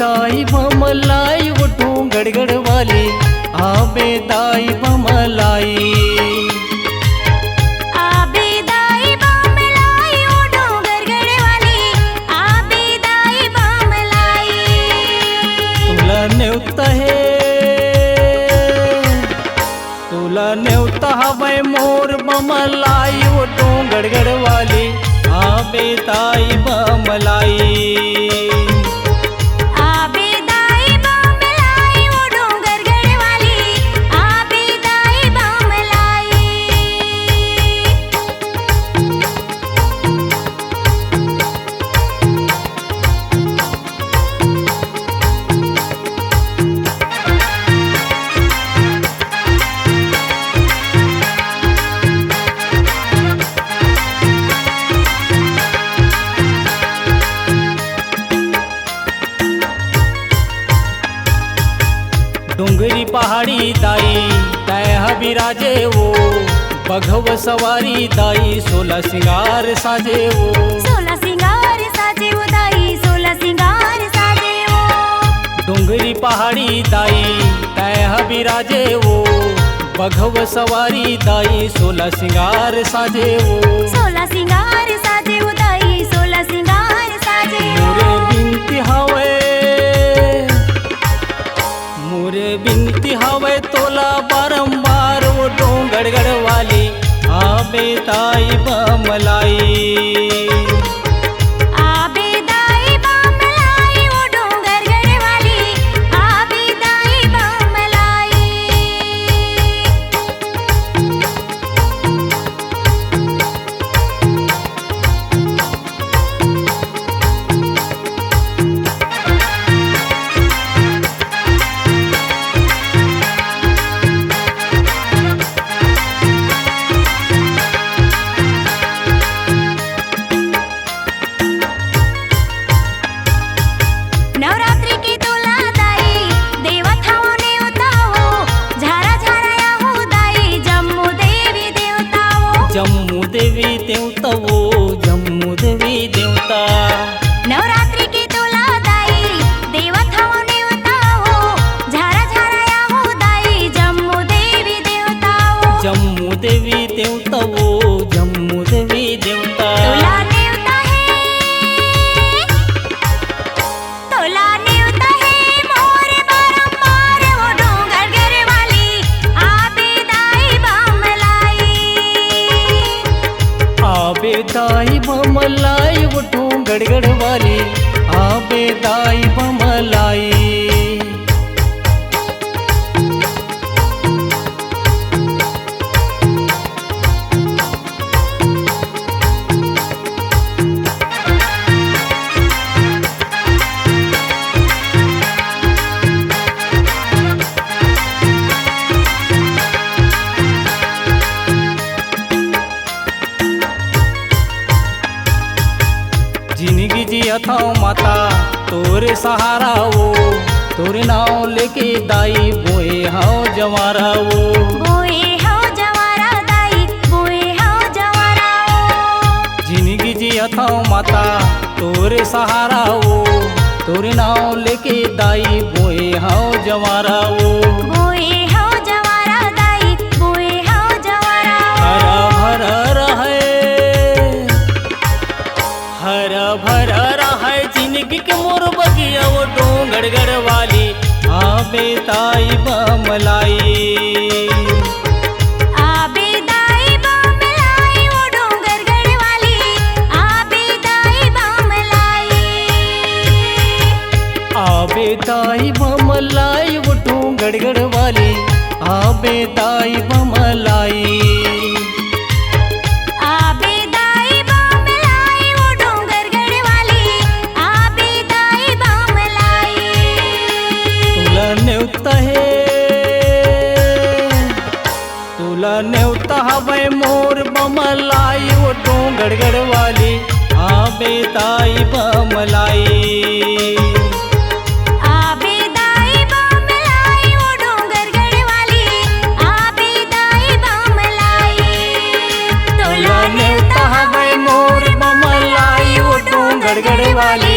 ताई बमलाई उठूं गड़गड़ वाली आबे ताई बमलाई। तुला नेवता हवे मोर बमलाई उठूं गड़गड़ वाली आबे ताई बमलाई। डोंगरी पहाड़ी दाई तय बिराजे वो बघव सवारी दाई 16 सिंगार साजे वो 16 सिंगार साजे वो दाई 16 सिंगार साजे वो। डोंगरी पहाड़ी दाई तय बिराजे वो बघव सवारी दाई 16 सिंगार साजे वो 16 सिंगार साजे वो दाई 16 सिंगार साजे मोरे बिनती हवे मोरे बिनती हवे तोला बारंबार वो गड़गड़ वाली आबे ताई बमलाई। जम्मू देवी देवता वो जम्मू देवी देवता नवरात्रि की तोला दाई देवता हो नेवता हो झारा झारा या हो दाई जम्मू देवी देवता हो जम्मू देवी देवता वो जम्मू देवी देवता तोला नेवता है तोला नेवता है मोर बारंबार वो डोंगर वाली आबे दाई बमलाई। आबे दाई बमलाई उठूं गड़गड़ वाली आबे दाई बमलाई। जिंदगी जिया था माता तोरे सहारा वो तोरे नाव लेके दाई बोए हाओ जवारा वो बोए हाओ जवारा दाई बोए हाओ जवारा वो। जिंदगी जिया था माता तोरे सहारा वो तोरे नाव लेके दाई बोए हाओ जवारा वो बोए हाओ जवारा दाई बोए हाओ जवारा हरा भरा रहे हरा भरा रहे जिंदगी के मोर बगिया वो डोंगड़ वाली आबे ताई बमलाई। आबे दाई बमलाई वो डोंगर वाली आबे दाई बमलाई। आबे ताई बमलाई वो डोंगड़ वाली आबे ताई बमलाई। तुला नेवता हवे मोर बमलाई वो डोंगड़ वाली आबे ताई बमलाई। आबे दाई बमलाई वो डोंगर वाली आबे दाई बमलाई। तुला नेवता हवे मोर बमलाई वो डोंगड़ वाली